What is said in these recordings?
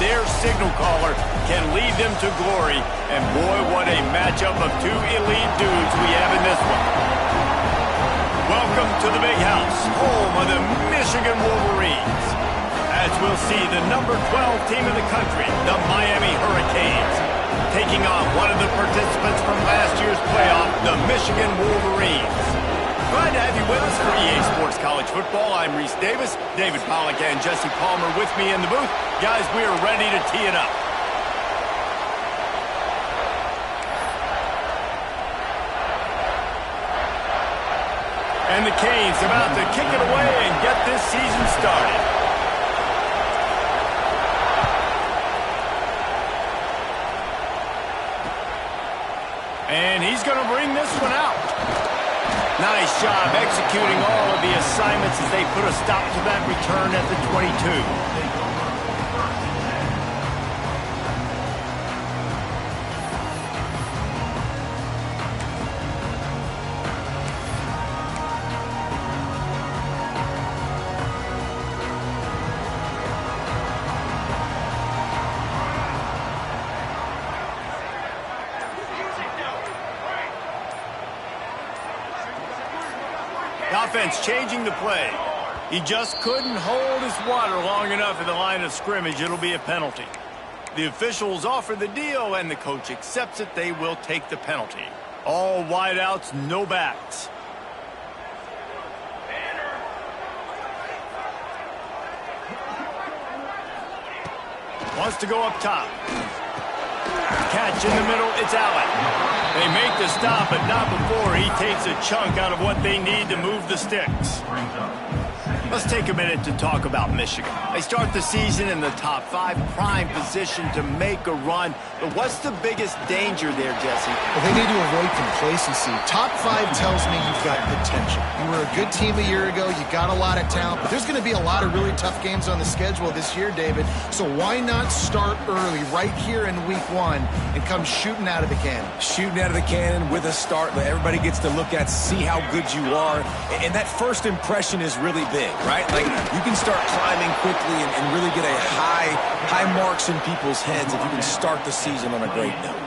their signal caller can lead them to glory. And boy, what a matchup of two elite dudes we have in this one. Welcome to the Big House, home of the Michigan Wolverines. As we'll see, the number 12 team in the country, the Miami Hurricanes, taking on one of the participants from last year's playoff, the Michigan Wolverines. Glad to have you with us for EA Sports College Football. I'm Reese Davis, David Pollack and Jesse Palmer with me in the booth. Guys, we are ready to tee it up. And the Canes about to kick it away and get this season started. And he's going to bring this one out. Nice job executing all of the assignments as they put a stop to that return at the 22. Offense changing the play. He just couldn't hold his water long enough at the line of scrimmage. It'll be a penalty. The officials offer the deal, and the coach accepts it. They will take the penalty. All wideouts, no backs. Wants to go up top. Catch in the middle, it's Allen. They make the stop, but not before he takes a chunk out of what they need to move the sticks. Let's take a minute to talk about Michigan. They start the season in the top 5, prime position to make a run. But what's the biggest danger there, Jesse? Well, they need to avoid complacency. Top 5 tells me you've got potential. You were a good team a year ago. You got a lot of talent. But there's going to be a lot of really tough games on the schedule this year, David. So why not start early right here in week 1 and come shooting out of the cannon? Shooting out of the cannon with a start that everybody gets to look at, see how good you are. And that first impression is really big. Right? Like, you can start climbing quickly and really get a high marks in people's heads if you can start the season on a great note.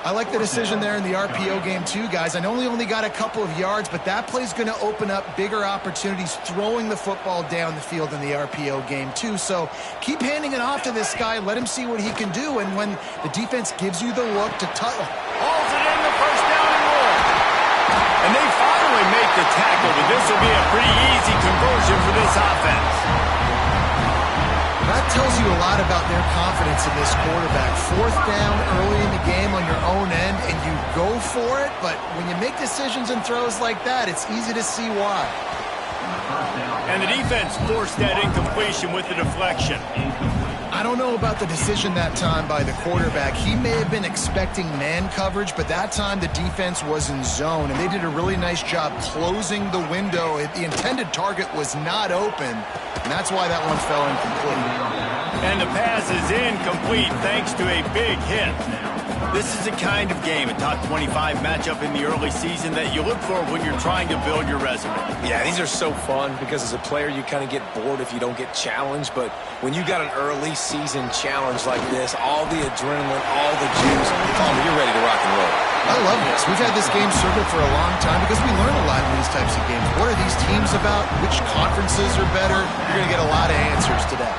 I like the decision there in the RPO game too, guys. I know he only got a couple of yards, but that play's going to open up bigger opportunities throwing the football down the field in the RPO game too. So keep handing it off to this guy. Let him see what he can do. And when the defense gives you the look to hauls it in the first down and more. And they finally make the tackle, but this will be a pretty easy conversion for this offense. That tells you a lot about their confidence in this quarterback. 4th down early in the game on your own end, and you go for it, but when you make decisions and throws like that, it's easy to see why. And the defense forced that incompletion with the deflection. I don't know about the decision that time by the quarterback. He may have been expecting man coverage, but that time the defense was in zone, and they did a really nice job closing the window. The intended target was not open, and that's why that one fell incomplete. And the pass is incomplete thanks to a big hit. This is the kind of game, a top 25 matchup in the early season, that you look for when you're trying to build your resume. Yeah, these are so fun because as a player you kind of get bored if you don't get challenged, but when you got an early season challenge like this, all the adrenaline, all the juice, you're ready to rock and roll. I love this. We've had this game circled for a long time because we learn a lot in these types of games. What are these teams about? Which conferences are better? You're going to get a lot of answers today.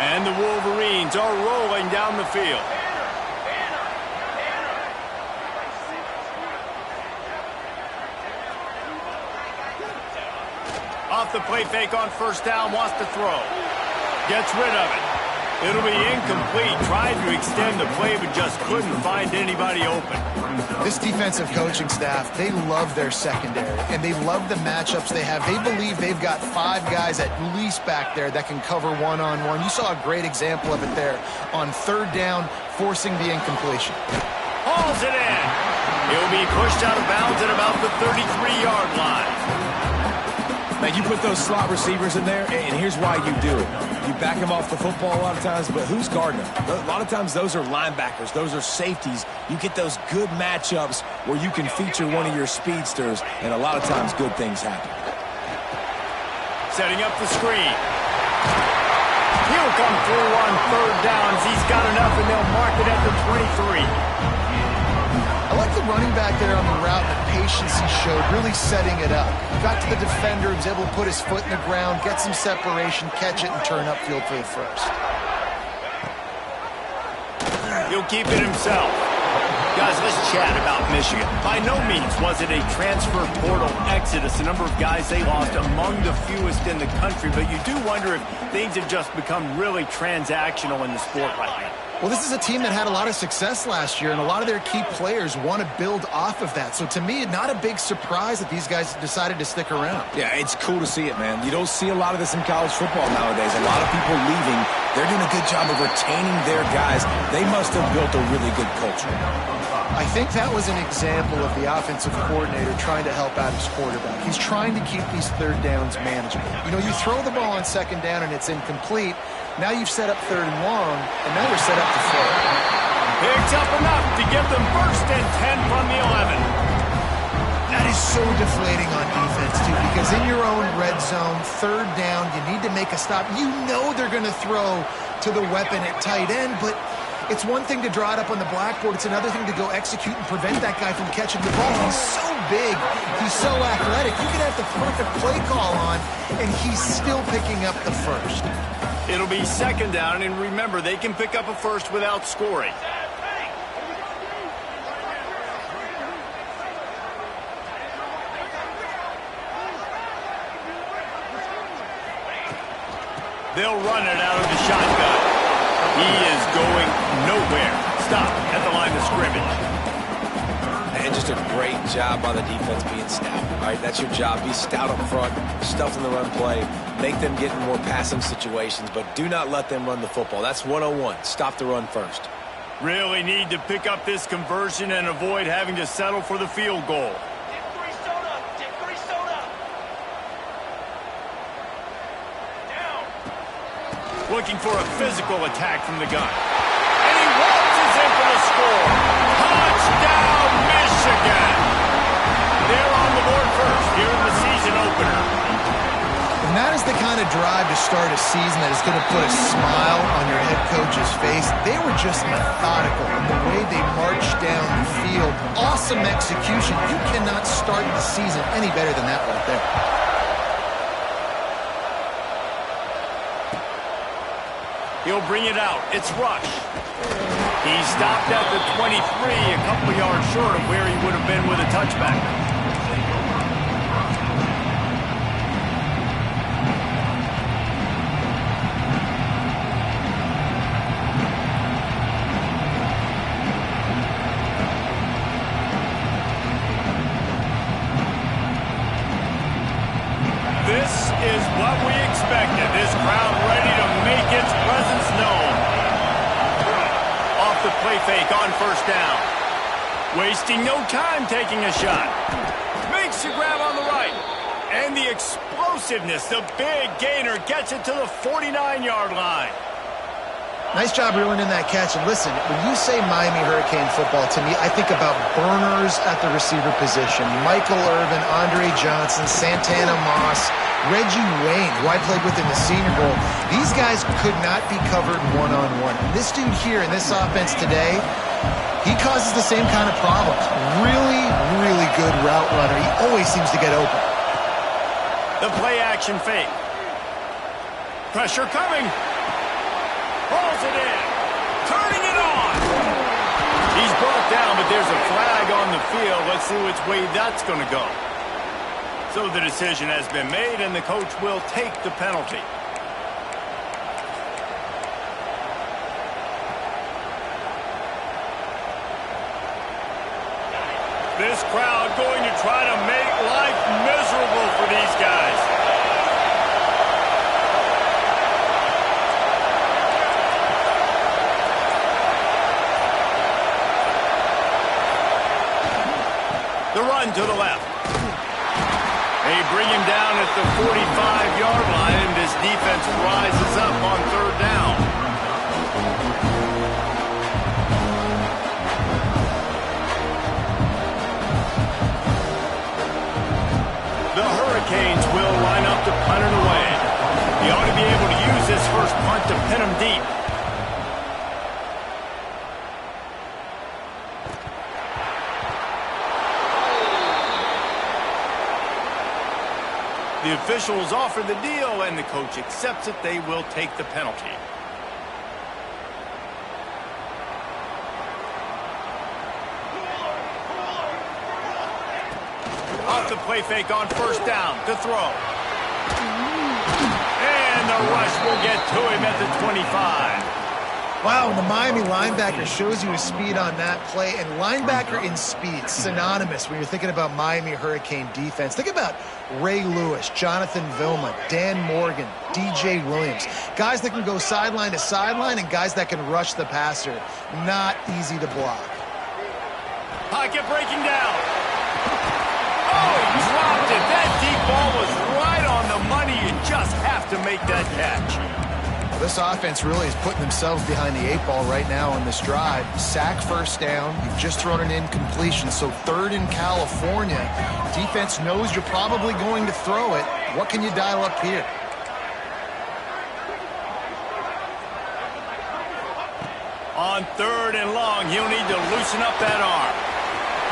And the Wolverines are rolling down the field. Off the play fake on first down, wants to throw. Gets rid of it. It'll be incomplete. Tried to extend the play, but just couldn't find anybody open. This defensive coaching staff, they love their secondary, and they love the matchups they have. They believe they've got 5 guys at least back there that can cover one-on-one. You saw a great example of it there on 3rd down, forcing the incompletion. Hauls it in. He'll be pushed out of bounds at about the 33-yard line. Now, you put those slot receivers in there, and here's why you do it. You back them off the football a lot of times, but who's guarding them? A lot of times those are linebackers. Those are safeties. You get those good matchups where you can feature one of your speedsters, and a lot of times good things happen. Setting up the screen. He'll He'll come through on third downs. He's got enough, and they'll mark it at the 23. I like the running back there on the route, the patience he showed, really setting it up. Got to the defender, was able to put his foot in the ground, get some separation, catch it, and turn upfield for the first. He'll keep it himself. Guys, let's chat about Michigan. By no means was it a transfer portal exodus. The number of guys they lost among the fewest in the country, but you do wonder if things have just become really transactional in the sport right now. Well, this is a team that had a lot of success last year, and a lot of their key players want to build off of that. So to me, not a big surprise that these guys decided to stick around. Yeah, it's cool to see it, man. You don't see a lot of this in college football nowadays. A lot of people leaving. They're doing a good job of retaining their guys. They must have built a really good culture. I think that was an example of the offensive coordinator trying to help out his quarterback. He's trying to keep these third downs manageable. You know, you throw the ball on second down and it's incomplete. Now you've set up third and long, and now you're set up to throw. Picks up enough to give them first and 10 from the 11. That is so deflating on defense, too, because in your own red zone, third down, you need to make a stop. You know they're going to throw to the weapon at tight end, but it's one thing to draw it up on the blackboard. It's another thing to go execute and prevent that guy from catching the ball. He's so big. He's so athletic. You could have the perfect play call on, and he's still picking up the first. It'll be second down, and remember, they can pick up a first without scoring. They'll run it out of the shotgun. He is going nowhere. Stop at the line of scrimmage. And just a great job by the defense being stout. All right, that's your job. Be stout up front, stuff in the run play, make them get in more passing situations, but do not let them run the football. That's 101. Stop the run first. Really need to pick up this conversion and avoid having to settle for the field goal. Looking for a physical attack from the gun. And he waltzes in for the score. Touchdown, Michigan! They're on the board first here in the season opener. And that is the kind of drive to start a season that is going to put a smile on your head coach's face. They were just methodical in the way they marched down the field. Awesome execution. You cannot start the season any better than that right there. He'll bring it out. It's Rush. He stopped at the 23, a couple yards short of where he would have been with a touchback. This is what we expected. This crowd ready to make its presence known. Off the play fake on first down. Wasting no time taking a shot. Makes the grab on the right. And the explosiveness, the big gainer gets it to the 49-yard line. Nice job reeling in that catch. And listen, when you say Miami Hurricane football, to me, I think about burners at the receiver position. Michael Irvin, Andre Johnson, Santana Moss, Reggie Wayne, who I played with in the Senior Bowl. These guys could not be covered one-on-one. This dude here in this offense today, he causes the same kind of problems. Really, really good route runner. He always seems to get open. The play-action fake. Pressure coming. Pulls it in. Turning it on. He's brought down, but there's a flag on the field. Let's see which way that's going to go. So the decision has been made, and the coach will take the penalty. This crowd going to try to make life miserable for these guys. The run to the left. They bring him down at the 45-yard line, and this defense rises up on third down. The Hurricanes will line up to punt it away. He ought to be able to use this first punt to pin him deep. The officials offer the deal, and the coach accepts it. They will take the penalty. Off the play fake on first down to throw. And the rush will get to him at the 25. Wow, the Miami linebacker shows you his speed on that play, and linebacker in speed, synonymous when you're thinking about Miami Hurricane defense. Think about Ray Lewis, Jonathan Vilma, Dan Morgan, DJ Williams. Guys that can go sideline to sideline and guys that can rush the passer. Not easy to block. Pocket breaking down. Oh, he dropped it. That deep ball was right on the money. You just have to make that catch. This offense really is putting themselves behind the 8 ball right now on this drive. Sack first down. You've just thrown an incompletion, so third in California. Defense knows you're probably going to throw it. What can you dial up here? On third and long, he'll need to loosen up that arm.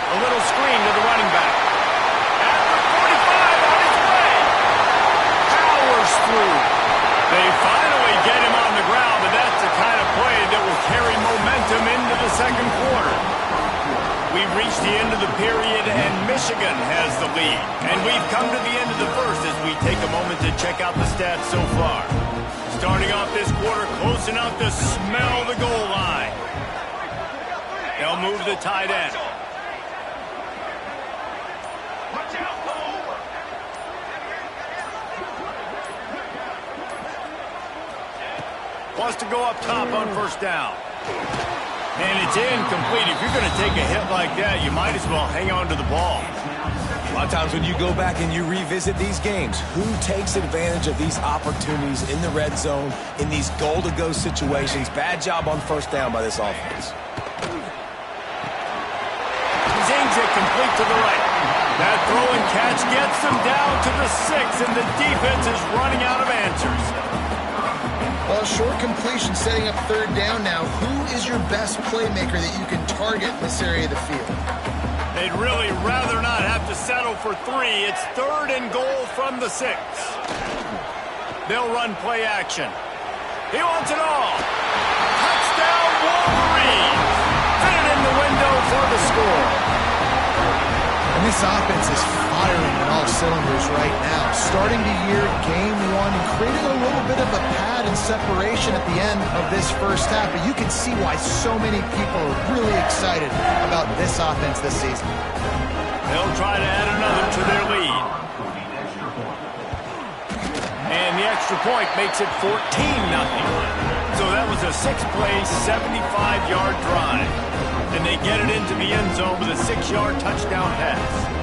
A little screen to the running back. At the 45 on his way. Powers through. They finally get him on the ground, but that's the kind of play that will carry momentum into the second quarter. We've reached the end of the period, and Michigan has the lead. And we've come to the end of the first as we take a moment to check out the stats so far. Starting off this quarter close enough to smell the goal line. They'll move the tight end. Wants to go up top on first down. And it's incomplete. If you're going to take a hit like that, you might as well hang on to the ball. A lot of times when you go back and you revisit these games, who takes advantage of these opportunities in the red zone, in these goal-to-go situations? Bad job on first down by this offense. Zings it complete to the right. That throw and catch gets them down to the 6, and the defense is running out of answers. Well, short completion setting up third down now. Who is your best playmaker that you can target in this area of the field? They'd really rather not have to settle for 3. It's third and goal from the 6. They'll run play action. He wants it all. Touchdown Wolverines. Fit it in the window for the score. And this offense is firing on all cylinders right now. Starting the year, game 1, and creating a little bit of a pad and separation at the end of this first half. But you can see why so many people are really excited about this offense this season. They'll try to add another to their lead. And the extra point makes it 14-0. So that was a 6-play, 75-yard drive. And they get it into the end zone with a 6-yard touchdown pass.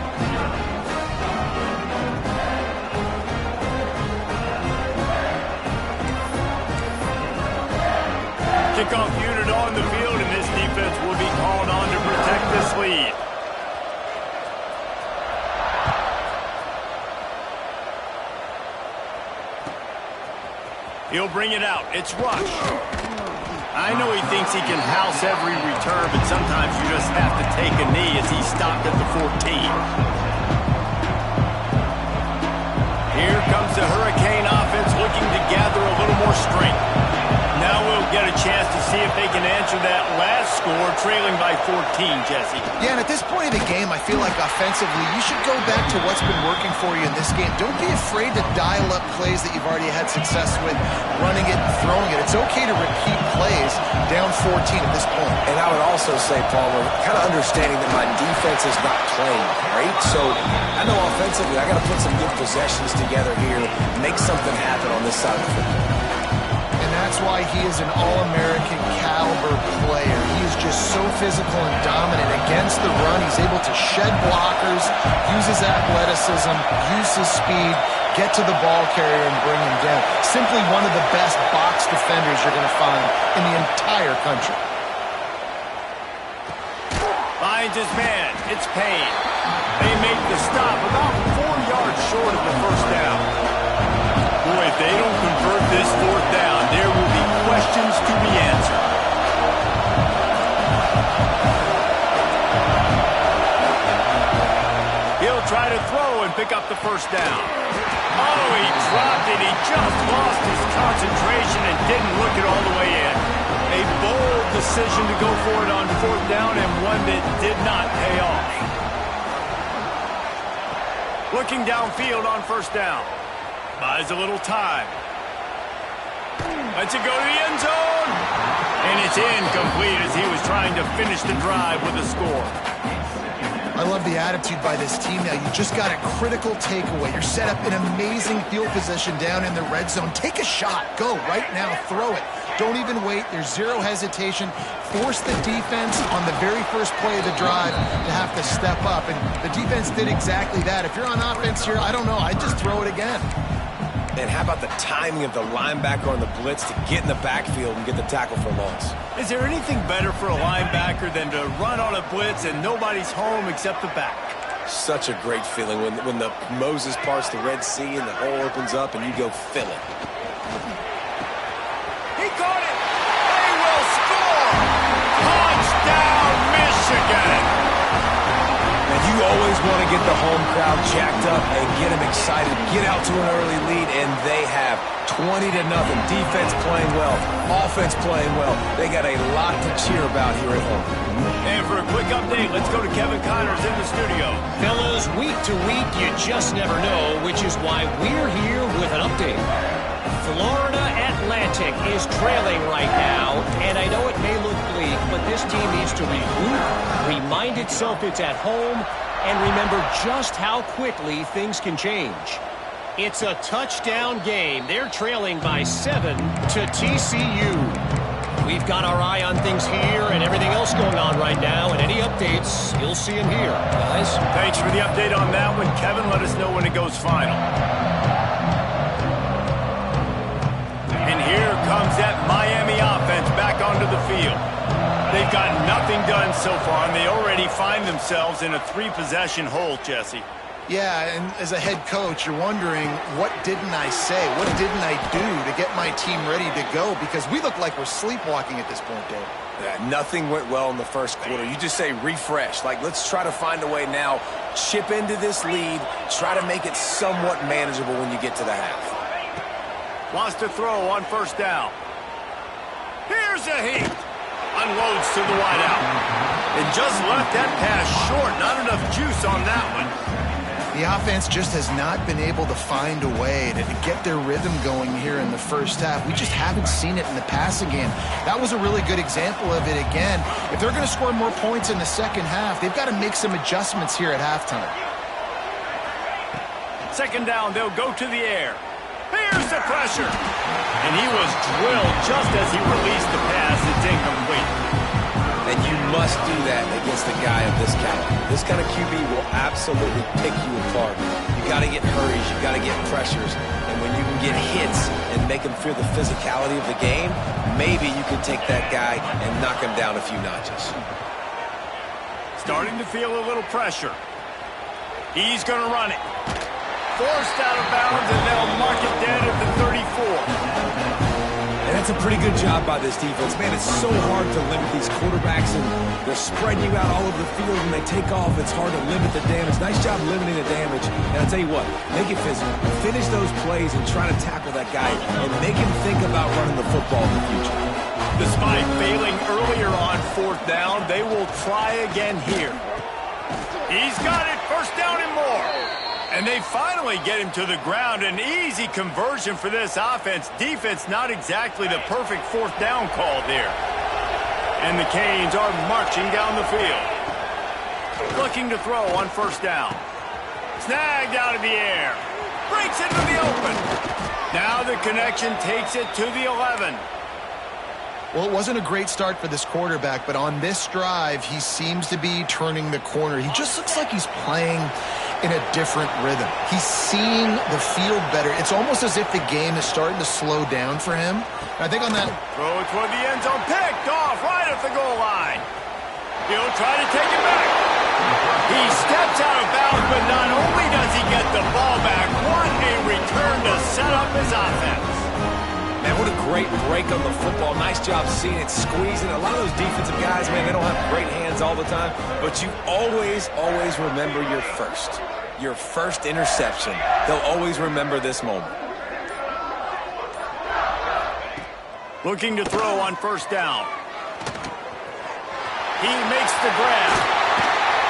Kickoff unit on the field, and this defense will be called on to protect this lead. He'll bring it out. It's Rush. I know he thinks he can house every return, but sometimes you just have to take a knee as he stopped at the 14. Here comes the Hurricane offense looking to gather a little more strength. Now we'll get a chance to see if they can answer that last score, trailing by 14, Jesse. Yeah, and at this point in the game, I feel like offensively, you should go back to what's been working for you in this game. Don't be afraid to dial up plays that you've already had success with, running it and throwing it. It's okay to repeat plays down 14 at this point. And I would also say, Palmer, kind of understanding that my defense is not playing great. So I know offensively, I got to put some good possessions together here, make something happen on this side of the football. That's why he is an All-American caliber player. He is just so physical and dominant against the run. He's able to shed blockers, use his athleticism, use his speed, get to the ball carrier and bring him down. Simply one of the best box defenders you're going to find in the entire country. Finds his man. It's Payne. They make the stop about 4 yards short of the first down. Boy, if they don't convert this fourth down, there will be questions questions to be answered. He'll try to throw and pick up the first down. Oh, he dropped it. He just lost his concentration and didn't look it all the way in. A bold decision to go for it on fourth down and one that did not pay off. Looking downfield on first down. Buys a little time. Lets it go to the end zone. And it's incomplete as he was trying to finish the drive with a score. I love the attitude by this team now. You just got a critical takeaway. You're set up in amazing field position down in the red zone. Take a shot. Go right now. Throw it. Don't even wait. There's zero hesitation. Force the defense on the very first play of the drive to have to step up. And the defense did exactly that. If you're on offense here, I don't know. I'd just throw it again. And how about the timing of the linebacker on the blitz to get in the backfield and get the tackle for loss? Is there anything better for a linebacker than to run on a blitz and nobody's home except the back? Such a great feeling when the Moses parts the Red Sea and the hole opens up and you go fill it. He caught it! They will score! Touchdown, Michigan! And you always want to get the home crowd jacked up and get them excited, get out to an early lead, and they have 20-0. Defense playing well, offense playing well. They got a lot to cheer about here at home. And for a quick update, let's go to Kevin Connors in the studio. Fellas, week to week, you just never know, which is why we're here with an update. Florida Atlantic is trailing right now, and I know it may look bleak, but this team needs to regroup, remind itself it's at home, and remember just how quickly things can change. It's a touchdown game. They're trailing by 7 to TCU. We've got our eye on things here and everything else going on right now, and any updates, you'll see them here. Guys? Thanks for the update on that one. Kevin, let us know when it goes final. And here comes that Miami offense back onto the field. They've got nothing done so far, and they already find themselves in a 3-possession hole, Jesse. Yeah, and as a head coach, you're wondering, what didn't I say? What didn't I do to get my team ready to go? Because we look like we're sleepwalking at this point, Dave. Yeah, nothing went well in the first quarter. You just say refresh. Like, let's try to find a way now, chip into this lead, try to make it somewhat manageable when you get to the half. Wants to throw on first down. Here's a heat. Unloads to the wideout. And just left that pass short. Not enough juice on that one. The offense just has not been able to find a way to get their rhythm going here in the first half. We just haven't seen it in the passing game. That was a really good example of it again. If they're going to score more points in the second half, they've got to make some adjustments here at halftime. Second down, they'll go to the air. Here's the pressure. And he was drilled just as he released the pass. It's incomplete. And you must do that against a guy of this caliber. This kind of QB will absolutely pick you apart. You got to get hurries, you got to get pressures, and when you can get hits and make him feel the physicality of the game, maybe you can take that guy and knock him down a few notches. Starting to feel a little pressure. He's going to run it. Forced out of bounds, and they'll mark it dead at the 34. And that's a pretty good job by this defense. Man, it's so hard to limit these quarterbacks, and they're spreading you out all over the field. When they take off, it's hard to limit the damage. Nice job limiting the damage. And I'll tell you what, make it physical. Finish those plays and try to tackle that guy and make him think about running the football in the future. Despite failing earlier on fourth down, they will try again here. He's got it, first down and more. And they finally get him to the ground. An easy conversion for this offense. Defense not exactly the perfect fourth down call there. And the Canes are marching down the field. Looking to throw on first down. Snagged out of the air. Breaks into the open. Now the connection takes it to the 11. Well, it wasn't a great start for this quarterback, but on this drive, he seems to be turning the corner. He just looks like he's playing in a different rhythm. He's seeing the field better. It's almost as if the game is starting to slow down for him. I think on that throw it toward the end zone, picked off right at the goal line. He'll try to take it back. He steps out of bounds, but not only does he get the ball back, what a return to set up his offense. Man, what a great break on the football. Nice job seeing it, squeezing. A lot of those defensive guys, man, they don't have great hands all the time, but you always, always remember your first interception. They'll always remember this moment. Looking to throw on first down. He makes the grab.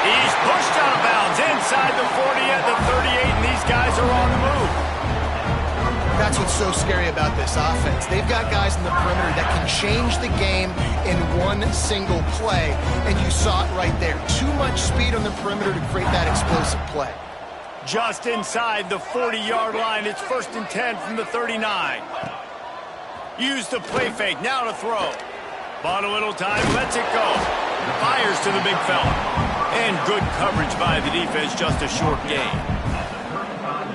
He's pushed out of bounds inside the 40 at the 38, and these guys are on the move. That's what's so scary about this offense. They've got guys in the perimeter that can change the game in one single play, and you saw it right there. Too much speed on the perimeter to create that explosive play. Just inside the 40-yard line. It's 1st and 10 from the 39. Use the play fake. Now to throw. Bought a little time. Lets it go. Fires to the big fella. And good coverage by the defense. Just a short gain.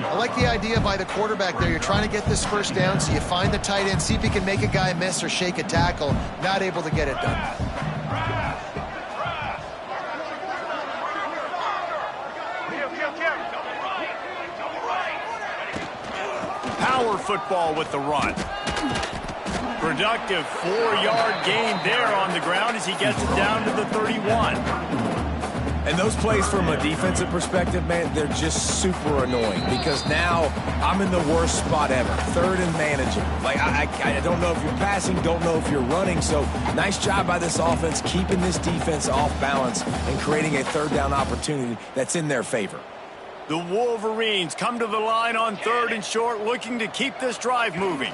I like the idea by the quarterback there. You're trying to get this first down, so you find the tight end, see if he can make a guy miss or shake a tackle. Not able to get it done. Power football with the run. Productive 4-yard gain there on the ground as he gets it down to the 31. And those plays from a defensive perspective, man, they're just super annoying because now I'm in the worst spot ever. 3rd and manageable. Like, I don't know if you're passing, don't know if you're running. So nice job by this offense keeping this defense off balance and creating a 3rd down opportunity that's in their favor. The Wolverines come to the line on 3rd and short, looking to keep this drive moving.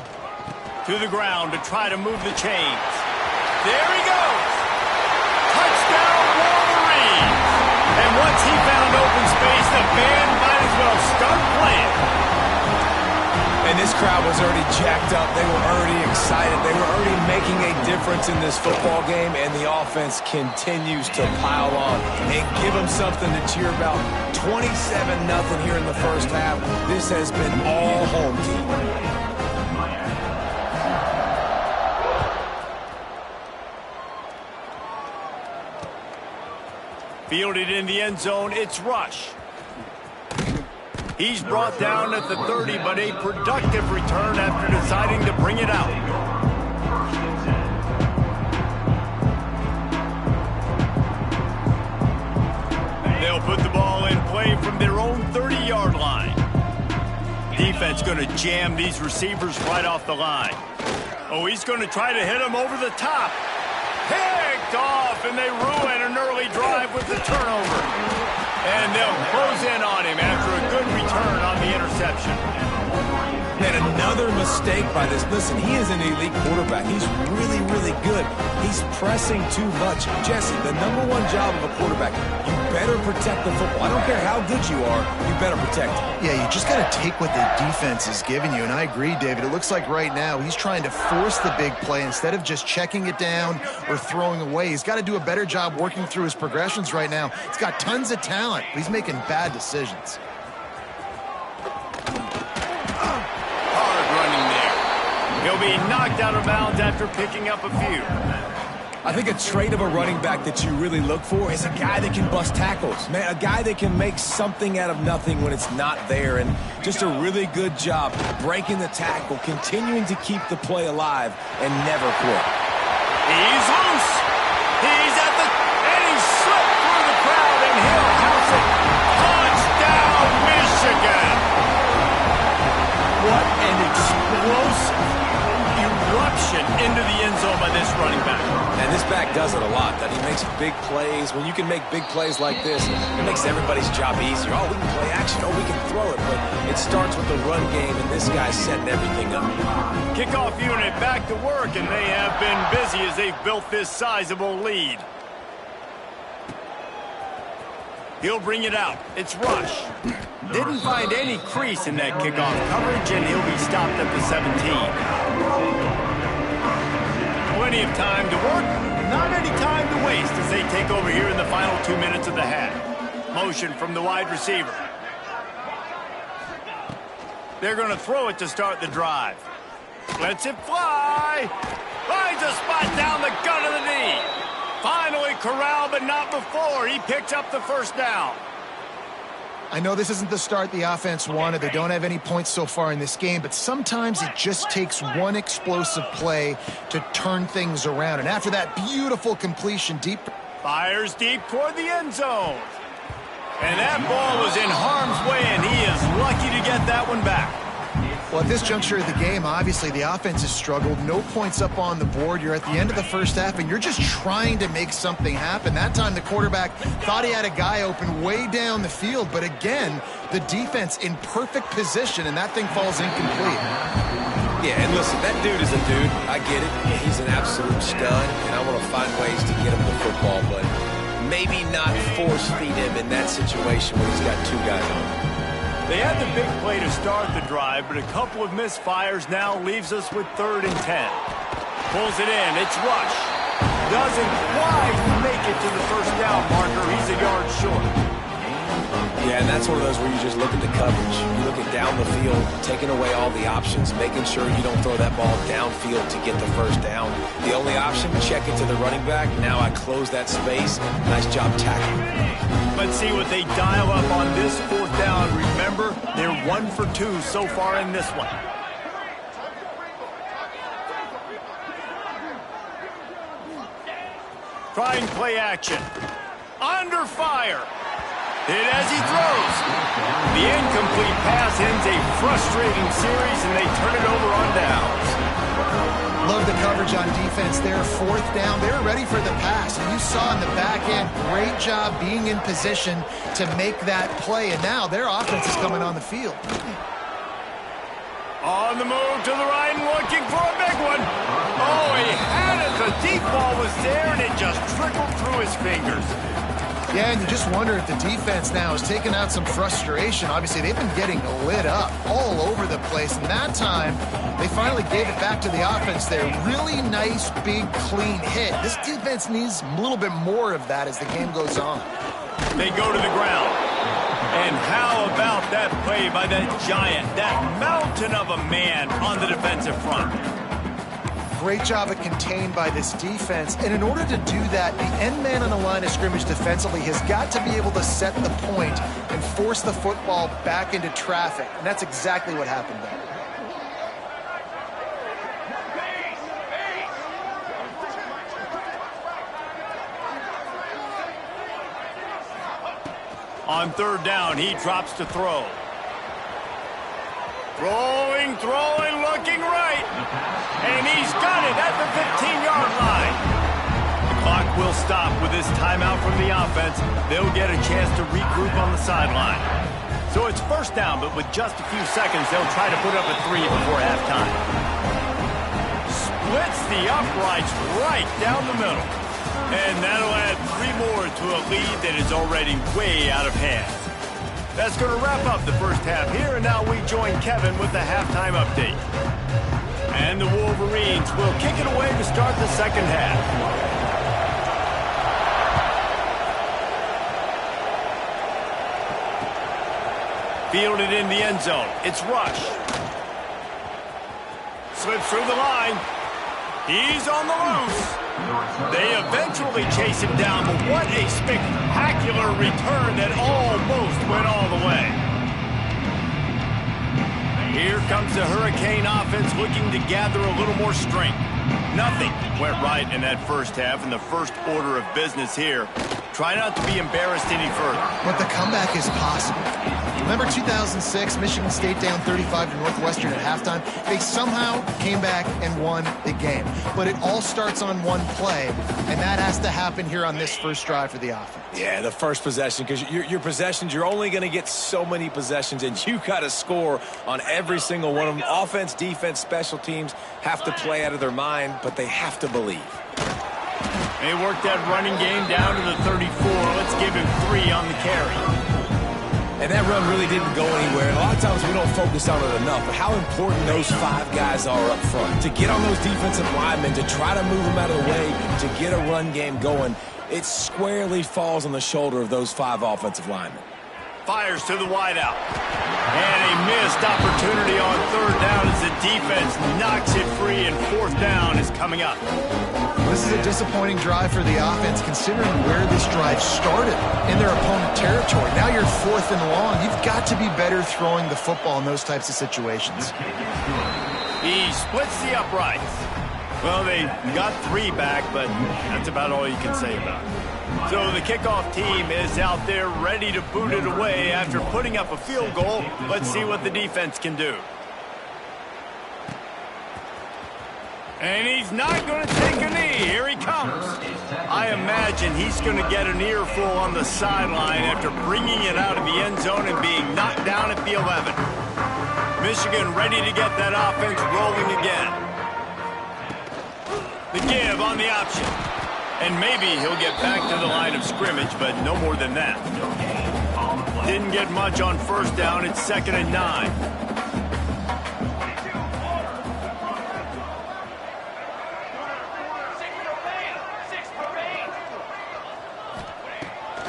To the ground to try to move the chains. There he goes! Touchdown, Wolverines! And once he found open space, the band might as well start playing. And this crowd was already jacked up. They were already excited. They were already making a difference in this football game, and the offense continues to pile on and give them something to cheer about. 27-0 here in the first half. This has been all home team. Fielded in the end zone, it's Rush. He's brought down at the 30, but a productive return after deciding to bring it out. They'll put the ball in play from their own 30-yard line. Defense going to jam these receivers right off the line. Oh, he's going to try to hit him over the top. Picked off, and they ruin an early drive with the turnover. And they'll close in on him after a good return on the interception. Man, another mistake by this. Listen, he is an elite quarterback. He's really, really good. He's pressing too much. Jesse, the #1 job of a quarterback, you better protect the football. I don't care how good you are, you better protect it. Yeah, you just got to take what the defense is giving you, and I agree, David. It looks like right now he's trying to force the big play instead of just checking it down or throwing away. He's got to do a better job working through his progressions right now. He's got tons of talent, but he's making bad decisions. He'll be knocked out of bounds after picking up a few. I think a trait of a running back that you really look for is a guy that can bust tackles. Man, a guy that can make something out of nothing when it's not there. And just a really good job breaking the tackle, continuing to keep the play alive, and never quit. He's loose. He's at the... And he slipped through the crowd, and he'll house it. Touchdown, Michigan. What an explosive eruption into the end zone by this running back. And this back does it a lot. That he makes big plays. When you can make big plays like this, it makes everybody's job easier. Oh, we can play action. Oh, we can throw it. But it starts with the run game, and this guy's setting everything up. Kickoff unit back to work, and they have been busy as they've built this sizable lead. He'll bring it out. It's Rush. Didn't find any crease in that kickoff coverage, and he'll be stopped at the 17. Plenty of time to work, not any time to waste as they take over here in the final 2 minutes of the half. Motion from the wide receiver. They're going to throw it to start the drive. Lets it fly. Finds a spot down the gut of the knee. Finally corralled, but not before. He picks up the first down. I know this isn't the start the offense wanted. They don't have any points so far in this game, but sometimes it just takes one explosive play to turn things around. And after that beautiful completion deep... Fires deep toward the end zone. And that ball was in harm's way, and he is lucky to get that one back. Well, at this juncture of the game, obviously the offense has struggled. No points up on the board. You're at the end of the first half, and you're just trying to make something happen. That time the quarterback thought he had a guy open way down the field, but again, the defense in perfect position, and that thing falls incomplete. Yeah, and listen, that dude is a dude. I get it. He's an absolute stud, and I want to find ways to get him the football, but maybe not force-feed him in that situation when he's got two guys on. They had the big play to start the drive, but a couple of misfires now leaves us with 3rd and 10. Pulls it in. It's Rush. Doesn't quite make it to the first down marker. He's a yard short. Yeah, and that's one of those where you just look at the coverage. You look at down the field, taking away all the options, making sure you don't throw that ball downfield to get the first down. The only option, check it to the running back. Now I close that space. Nice job tackling. Let's see what they dial up on this 4th down. Remember, they're 1 for 2 so far in this one. Trying play action. Under fire. Hit as he throws. The incomplete pass ends a frustrating series, and they turn it over on downs. Love the coverage on defense there. 4th down. They're ready for the pass. And you saw in the back end, great job being in position to make that play. And now their offense is coming on the field. On the move to the right and looking for a big one. Oh, he had it. The deep ball was there, and it just trickled through his fingers. Yeah, and you just wonder if the defense now is taking out some frustration. Obviously, they've been getting lit up all over the place, and that time, they finally gave it back to the offense there. Really nice, big, clean hit. This defense needs a little bit more of that as the game goes on. They go to the ground. And how about that play by that giant, that mountain of a man on the defensive front? Great job of contained by this defense. And in order to do that, the end man on the line of scrimmage defensively has got to be able to set the point and force the football back into traffic. And that's exactly what happened there. On 3rd down, he drops to throw. Throwing, looking right. And he's got it at the 15-yard line. The clock will stop with this timeout from the offense. They'll get a chance to regroup on the sideline. So it's 1st down, but with just a few seconds, they'll try to put up a 3 before halftime. Splits the uprights right down the middle. And that'll add 3 more to a lead that is already way out of hand. That's going to wrap up the first half here, and now we join Kevin with the halftime update. And the Wolverines will kick it away to start the second half. Fielded in the end zone. It's Rush. Slips through the line. He's on the loose. They eventually chase him down, but what a spectacular return that almost went all the way. Here comes the Hurricane offense looking to gather a little more strength. Nothing went right in that first half, and the first order of business here. Try not to be embarrassed any further. But the comeback is possible. Remember 2006, Michigan State down 35 to Northwestern at halftime? They somehow came back and won the game. But it all starts on one play, and that has to happen here on this first drive for the offense. Yeah, the first possession, because your possessions, you're only going to get so many possessions, and you got to score on every single one of them. Offense, defense, special teams have to play out of their mind, but they have to believe. They worked that running game down to the 34. Let's give him 3 on the carry. And that run really didn't go anywhere. And a lot of times we don't focus on it enough, but how important those 5 guys are up front. To get on those defensive linemen, to try to move them out of the way, to get a run game going, it squarely falls on the shoulder of those 5 offensive linemen. Fires to the wideout. And a missed opportunity on 3rd down as the defense knocks it free, and 4th down is coming up. this is a disappointing drive for the offense, considering where this drive started in their opponent territory. Now you're 4th and long. You've got to be better throwing the football in those types of situations. He splits the uprights. Well, they got 3 back, but that's about all you can say about it. So the kickoff team is out there ready to boot it away after putting up a field goal. Let's see what the defense can do. And he's not going to take a knee. Here he comes. I imagine he's going to get an earful on the sideline after bringing it out of the end zone and being knocked down at the 11. Michigan ready to get that offense rolling again. The give on the option. And maybe he'll get back to the line of scrimmage, but no more than that. Didn't get much on first down. It's 2nd and 9.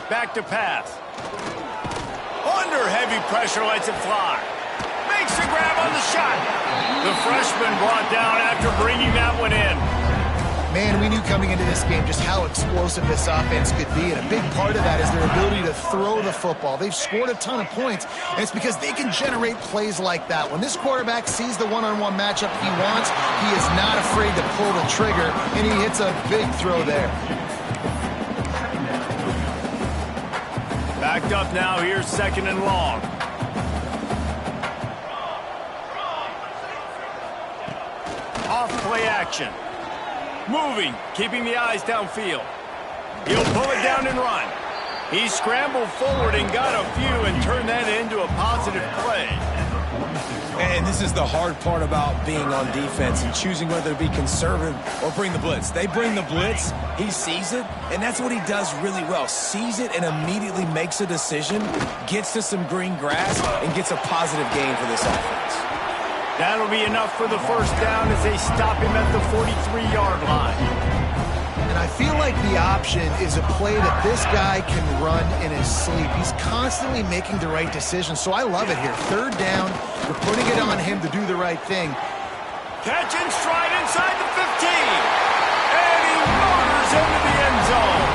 Back to pass. Under heavy pressure, lets it fly. Makes the grab on the shot. The freshman brought down after bringing that one in. Man, we knew coming into this game just how explosive this offense could be, and a big part of that is their ability to throw the football. They've scored a ton of points, and it's because they can generate plays like that. When this quarterback sees the one-on-one matchup he wants, he is not afraid to pull the trigger, and he hits a big throw there. Backed up now, here's 2nd and long. Off play action. Moving, keeping the eyes downfield. He'll pull it down and run. He scrambled forward and got a few and turned that into a positive play. And this is the hard part about being on defense and choosing whether to be conservative or bring the blitz. They bring the blitz, he sees it, and that's what he does really well. Sees it and immediately makes a decision, gets to some green grass, and gets a positive gain for this offense. That'll be enough for the first down as they stop him at the 43-yard line. And I feel like the option is a play that this guy can run in his sleep. He's constantly making the right decision, so I love it here. 3rd down, we're putting it on him to do the right thing. Catch and stride inside the 15. And he motors into the end zone.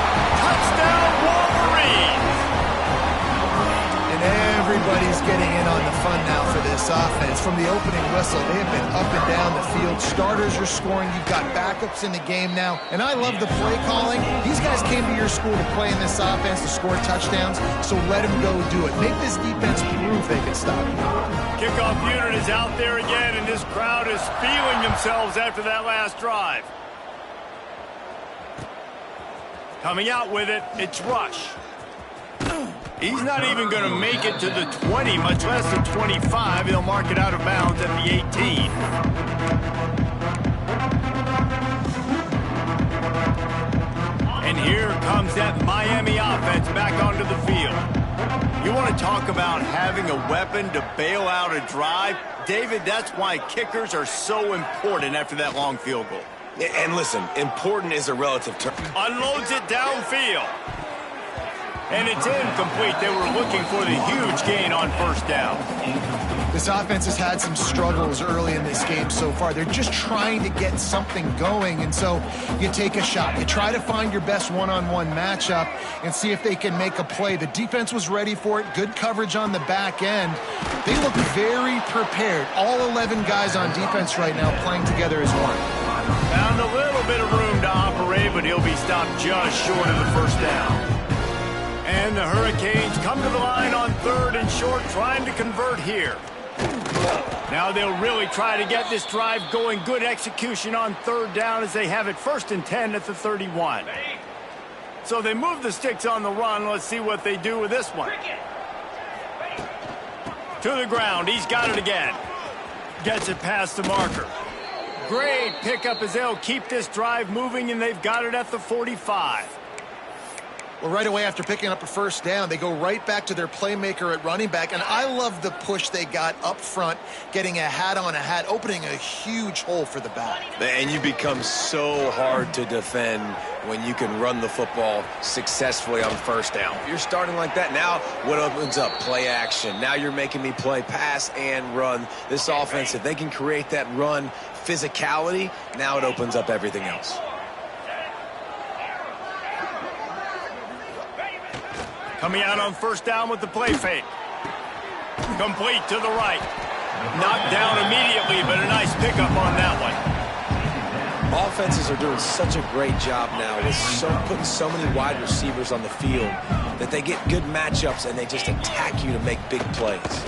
Touchdown, Wolverines. And everybody's getting in on the fun now for this offense. From the opening whistle, they have been up and down the field. Starters are scoring. You've got backups in the game now. And I love the play calling. These guys came to your school to play in this offense to score touchdowns, so let them go do it. Make this defense prove they can stop you. Kickoff unit is out there again, and this crowd is feeling themselves after that last drive. Coming out with it, it's Rush. He's not even going to make it to the 20, much less the 25. He'll mark it out of bounds at the 18. And here comes that Miami offense back onto the field. You want to talk about having a weapon to bail out a drive? David, that's why kickers are so important after that long field goal. And listen, important is a relative term. Unloads it downfield. And it's incomplete. They were looking for the huge gain on first down. This offense has had some struggles early in this game so far. They're just trying to get something going, and so you take a shot. You try to find your best one-on-one matchup and see if they can make a play. The defense was ready for it. Good coverage on the back end. They look very prepared. All 11 guys on defense right now playing together as one. Found a little bit of room to operate, but he'll be stopped just short of the first down. And the Hurricanes come to the line on 3rd and short, trying to convert here. Now they'll really try to get this drive going. Good execution on 3rd down as they have it 1st and 10 at the 31. So they move the sticks on the run. Let's see what they do with this one. To the ground. He's got it again. Gets it past the marker. Great pickup as they'll keep this drive moving, and they've got it at the 45. Well, right away after picking up a first down, they go right back to their playmaker at running back. And I love the push they got up front, getting a hat on a hat, opening a huge hole for the back. And you become so hard to defend when you can run the football successfully on first down. If you're starting like that, now what opens up? Play action. Now you're making me play pass and run. This offense, if they can create that run physicality, now it opens up everything else. Coming out on first down with the play fake. Complete to the right. Knocked down immediately, but a nice pickup on that one. Offenses are doing such a great job now with putting so many wide receivers on the field that they get good matchups and they just attack you to make big plays.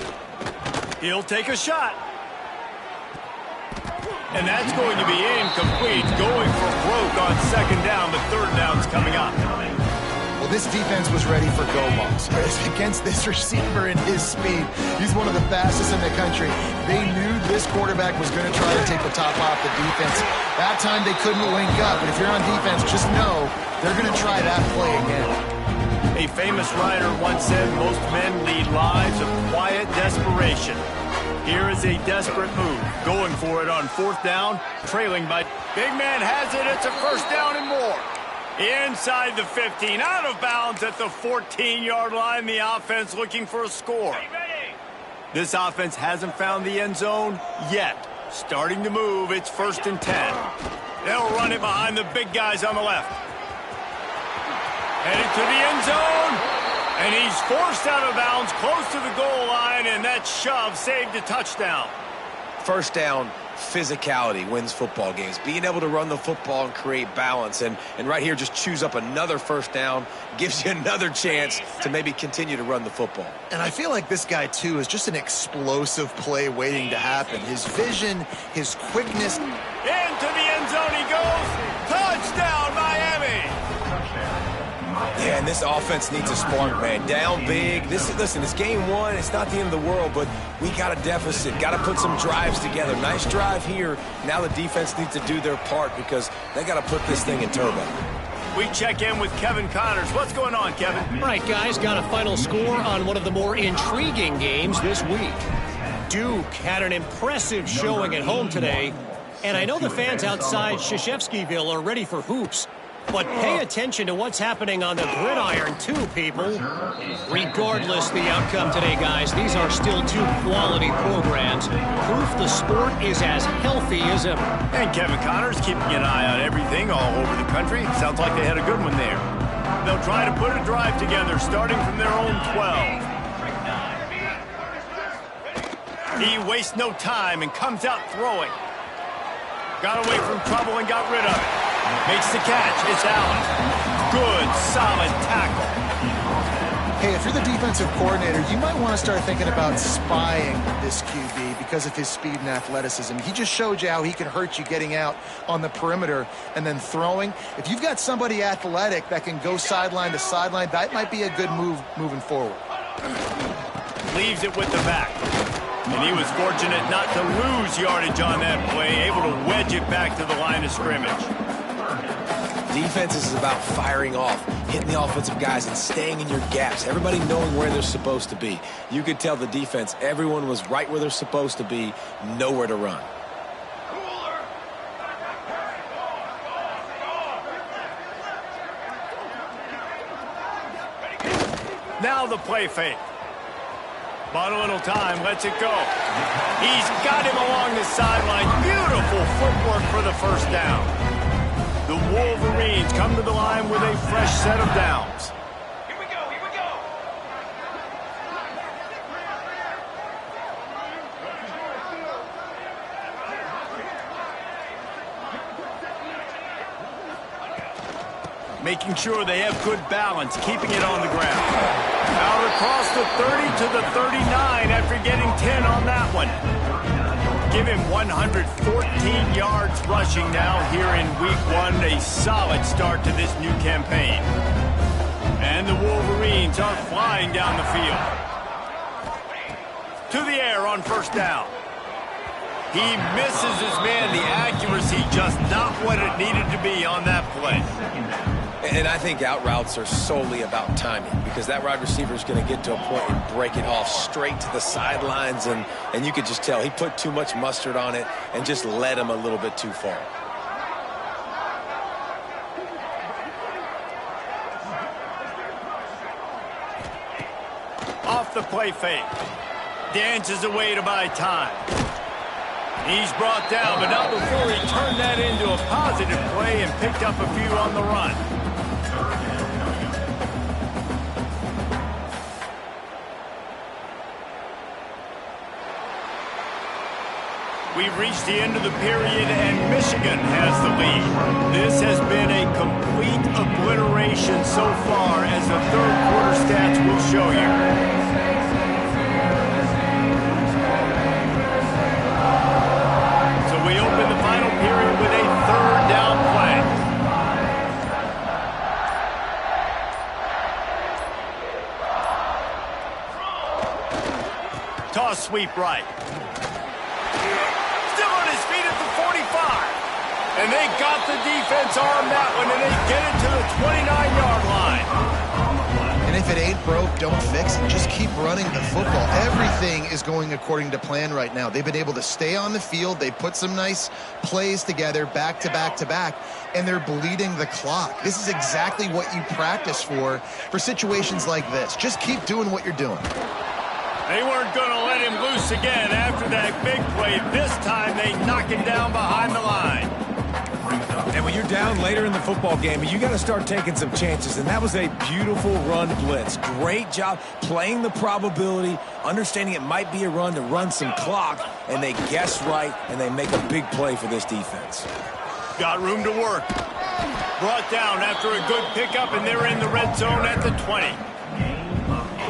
He'll take a shot. And that's going to be incomplete. Going for broke on second down, but third down's coming up. Well, this defense was ready for go balls. Against this receiver and his speed, he's one of the fastest in the country. They knew this quarterback was going to try to take the top off the defense. That time they couldn't link up, but if you're on defense, just know they're going to try that play again. A famous writer once said, most men lead lives of quiet desperation. Here is a desperate move. Going for it on fourth down, trailing by... Big man has it. It's a first down and more. Inside the 15, out of bounds at the 14-yard line. The offense looking for a score. This offense hasn't found the end zone yet. Starting to move, it's 1st and 10. They'll run it behind the big guys on the left. Headed to the end zone. And he's forced out of bounds, close to the goal line, and that shove saved a touchdown. First down, physicality wins football games. Being able to run the football and create balance. And right here, just choose up another first down, gives you another chance to maybe continue to run the football. And I feel like this guy, too, is just an explosive play waiting to happen. His vision, his quickness. Into the end zone he goes. Touchdown, Miami. Yeah, and this offense needs a spark, man. Down big. Listen, it's game one. It's not the end of the world, but we got a deficit. Got to put some drives together. Nice drive here. Now the defense needs to do their part because they got to put this thing in turbo. We check in with Kevin Connors. What's going on, Kevin? All right, guys, got a final score on one of the more intriguing games this week. Duke had an impressive showing at home today, and I know the fans outside Krzyzewskiville are ready for hoops. But pay attention to what's happening on the gridiron, too, people. Regardless the outcome today, guys, these are still two quality programs. Proof the sport is as healthy as ever. And Kevin Connors keeping an eye on everything all over the country. Sounds like they had a good one there. They'll try to put a drive together, starting from their own 12. He wastes no time and comes out throwing. Got away from trouble and got rid of it. Makes the catch. It's Allen. Good, solid tackle. Hey, if you're the defensive coordinator, you might want to start thinking about spying this QB because of his speed and athleticism. He just showed you how he can hurt you getting out on the perimeter and then throwing. If you've got somebody athletic that can go sideline to sideline, that might be a good move moving forward. Leaves it with the back. And he was fortunate not to lose yardage on that play, able to wedge it back to the line of scrimmage. Defense is about firing off, hitting the offensive guys and staying in your gaps. Everybody knowing where they're supposed to be. You could tell the defense, everyone was right where they're supposed to be, nowhere to run. Now the play fake. Bought a little time, lets it go. He's got him along the sideline. Beautiful footwork for the first down. The Wolverines come to the line with a fresh set of downs. Here we go, here we go. Making sure they have good balance, keeping it on the ground. Out across the 30 to the 39 after getting 10 on that one. Give him 114 yards rushing now here in week one. A solid start to this new campaign. And the Wolverines are flying down the field. To the air on first down. He misses his man. The accuracy just not what it needed to be on that play. And I think out routes are solely about timing because that wide receiver is going to get to a point and break it off straight to the sidelines. And you could just tell he put too much mustard on it and just led him a little bit too far. Off the play fake. Dances away to buy time. He's brought down, but not before he turned that into a positive play and picked up a few on the run. We've reached the end of the period, and Michigan has the lead. This has been a complete obliteration so far, as the third quarter stats will show you. So we open the final period with a third down play. Toss sweep right. And they got the defense on that one, and they get it to the 29-yard line. And if it ain't broke, don't fix it. Just keep running the football. Everything is going according to plan right now. They've been able to stay on the field. They put some nice plays together, back to back to back, and they're bleeding the clock. This is exactly what you practice for situations like this. Just keep doing what you're doing. They weren't going to let him loose again after that big play. This time they knock him down behind the line. And when you're down later in the football game, you got to start taking some chances. And that was a beautiful run blitz. Great job playing the probability, understanding it might be a run to run some clock, and they guess right, and they make a big play for this defense. Got room to work. Brought down after a good pickup, and they're in the red zone at the 20.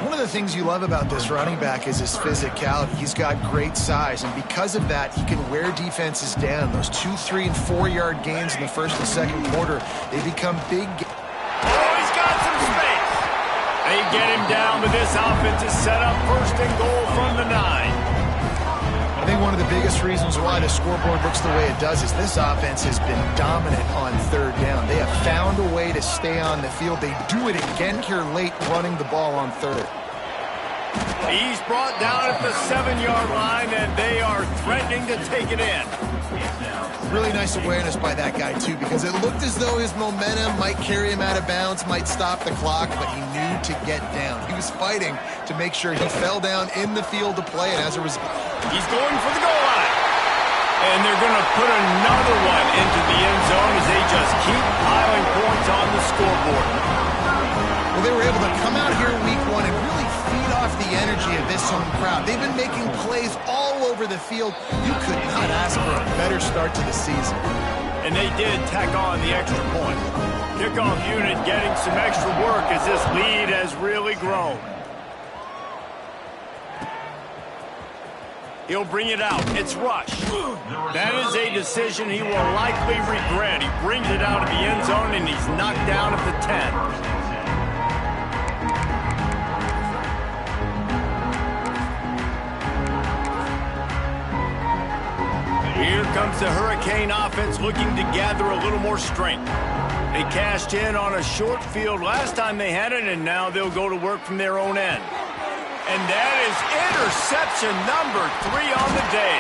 One of the things you love about this running back is his physicality. He's got great size, and because of that, he can wear defenses down. Those 2, 3, and 4-yard gains in the first and second quarter, they become big. Oh, he's got some space. They get him down, but this offense is set up first and goal from the 9. I think one of the biggest reasons why the scoreboard looks the way it does is this offense has been dominant on third down. They have found a way to stay on the field. They do it again here late, running the ball on third. He's brought down at the 7-yard line, and they are threatening to take it in. Really nice awareness by that guy, too, because it looked as though his momentum might carry him out of bounds, might stop the clock, but he knew to get down. He was fighting to make sure he fell down in the field to play, and as a result, he's going for the goal line. And they're going to put another one into the end zone as they just keep piling points on the scoreboard. Well, they were able to come out here week 1 and really feed off the energy of this home crowd. They've been making plays all over the field. You could not ask for a better start to the season. And they did tack on the extra point. Kickoff unit getting some extra work as this lead has really grown. He'll bring it out. It's Rush. That is a decision he will likely regret. He brings it out of the end zone, and he's knocked down at the 10. Here comes the Hurricane offense looking to gather a little more strength. They cashed in on a short field last time they had it, and now they'll go to work from their own end. And that is interception number 3 on the day.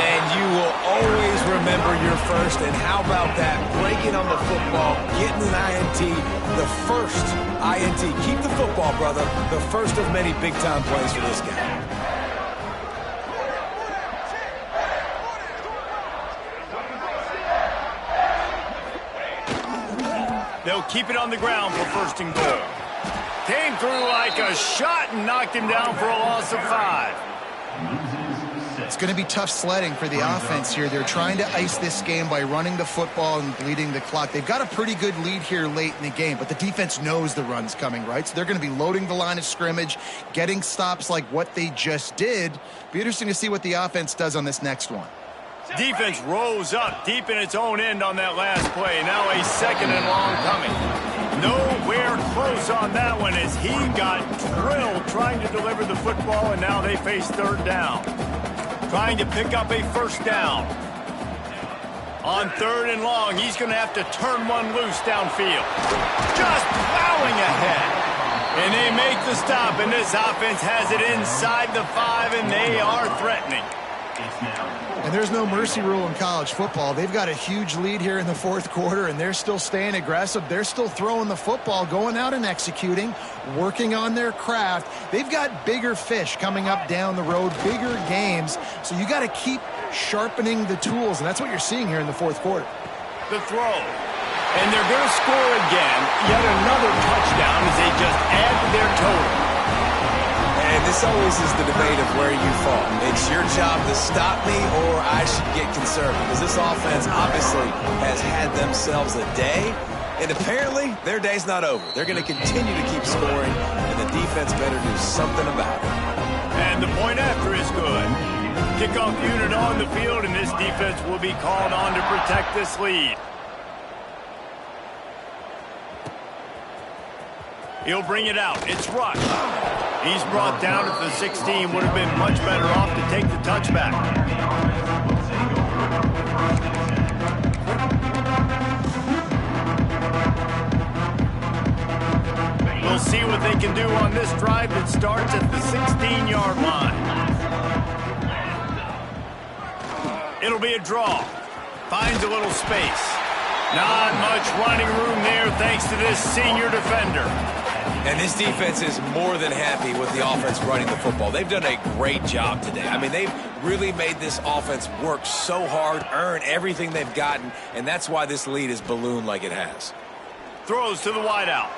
And you will always remember your first. And how about that? Breaking on the football, getting an INT, the first INT. Keep the football, brother. The first of many big-time plays for this guy. They'll keep it on the ground for first and goal. Came through like a shot and knocked him down for a loss of 5. It's going to be tough sledding for the offense here. They're trying to ice this game by running the football and bleeding the clock. They've got a pretty good lead here late in the game, but the defense knows the run's coming, right? So they're going to be loading the line of scrimmage, getting stops like what they just did. Be interesting to see what the offense does on this next one. Defense rose up deep in its own end on that last play. Now a second and long coming. Nowhere close on that one as he got drilled trying to deliver the football, and now they face third down. Trying to pick up a first down. On third and long, he's going to have to turn one loose downfield. Just plowing ahead. And they make the stop, and this offense has it inside the 5, and they are threatening. And there's no mercy rule in college football. They've got a huge lead here in the fourth quarter, and they're still staying aggressive. They're still throwing the football, going out and executing, working on their craft. They've got bigger fish coming up down the road, bigger games. So you got to keep sharpening the tools, and that's what you're seeing here in the fourth quarter. The throw. And they're going to score again. Yet another touchdown as they just add to their total. And And this always is the debate of where you fall. It's your job to stop me or I should get concerned, because this offense obviously has had themselves a day, and apparently their day's not over. They're going to continue to keep scoring, and the defense better do something about it. And the point after is good. Kickoff unit on the field, and this defense will be called on to protect this lead. He'll bring it out. It's Rush. He's brought down at the 16. Would have been much better off to take the touchback. We'll see what they can do on this drive that starts at the 16-yard line. It'll be a draw. Finds a little space. Not much running room there thanks to this senior defender. And this defense is more than happy with the offense running the football. They've done a great job today. I mean, they've really made this offense work so hard, earn everything they've gotten, and that's why this lead is ballooned like it has. Throws to the wideout.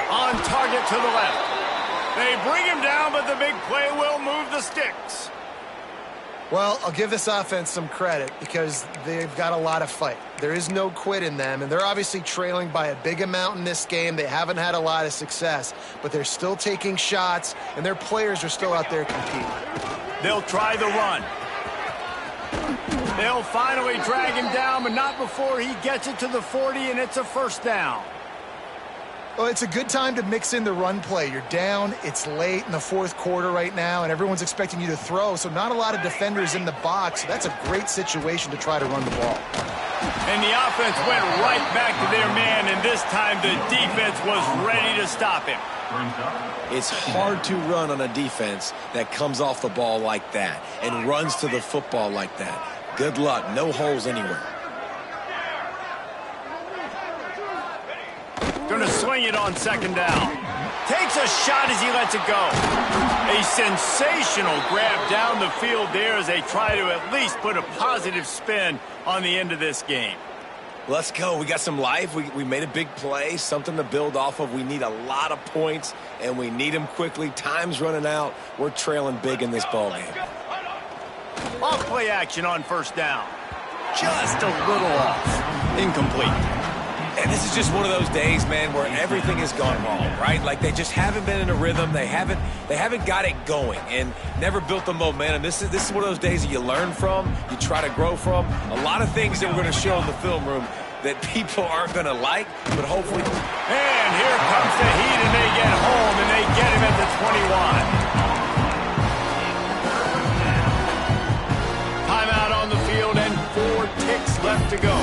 On target to the left. They bring him down, but the big play will move the sticks. Well, I'll give this offense some credit because they've got a lot of fight. There is no quit in them, and they're obviously trailing by a big amount in this game. They haven't had a lot of success, but they're still taking shots, and their players are still out there competing. They'll try the run. They'll finally drag him down, but not before he gets it to the 40, and it's a first down. Well, it's a good time to mix in the run play. You're down, it's late in the fourth quarter right now, and everyone's expecting you to throw, so not a lot of defenders in the box. So that's a great situation to try to run the ball. And the offense went right back to their man, and this time the defense was ready to stop him. It's hard to run on a defense that comes off the ball like that and runs to the football like that. Good luck. No holes anywhere. Going to swing it on second down. Takes a shot as he lets it go. A sensational grab down the field there as they try to at least put a positive spin on the end of this game. Let's go. We got some life. We made a big play, something to build off of. We need a lot of points, and we need them quickly. Time's running out. We're trailing big in this ballgame. Off play action on first down. Just a little off. Incomplete. And this is just one of those days, man, where everything has gone wrong, right? Like they just haven't been in a rhythm. They haven't got it going and never built the momentum. This is one of those days that you learn from, you try to grow from. A lot of things that we're going to show in the film room that people aren't going to like, but hopefully. And here comes the heat, and they get home, and they get him at the 21. Timeout on the field, and 4 ticks left to go.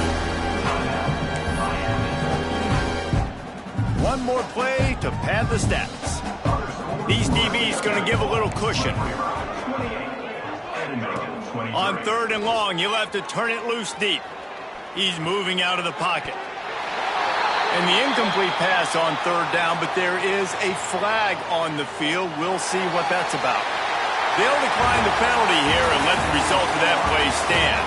One more play to pad the stats. These DBs going to give a little cushion. On third and long, you'll have to turn it loose deep. He's moving out of the pocket. And the incomplete pass on third down, but there is a flag on the field. We'll see what that's about. They'll decline the penalty here and let the result of that play stand.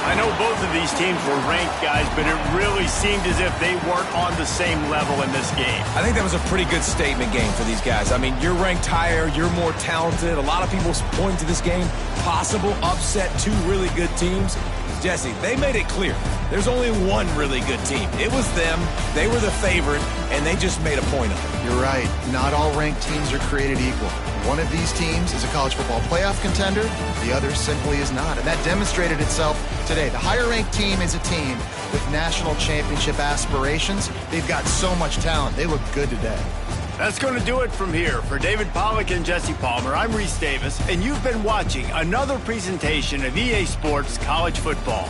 I know both of these teams were ranked, guys, but it really seemed as if they weren't on the same level in this game. I think that was a pretty good statement game for these guys. I mean, you're ranked higher, you're more talented. A lot of people point to this game, possible upset, 2 really good teams. Jesse, they made it clear. There's only one really good team. It was them. They were the favorite, and they just made a point of it. You're right. Not all ranked teams are created equal. One of these teams is a college football playoff contender. The other simply is not. And that demonstrated itself today. The higher-ranked team is a team with national championship aspirations. They've got so much talent. They look good today. That's going to do it from here. For David Pollack and Jesse Palmer, I'm Reese Davis, and you've been watching another presentation of EA Sports College Football.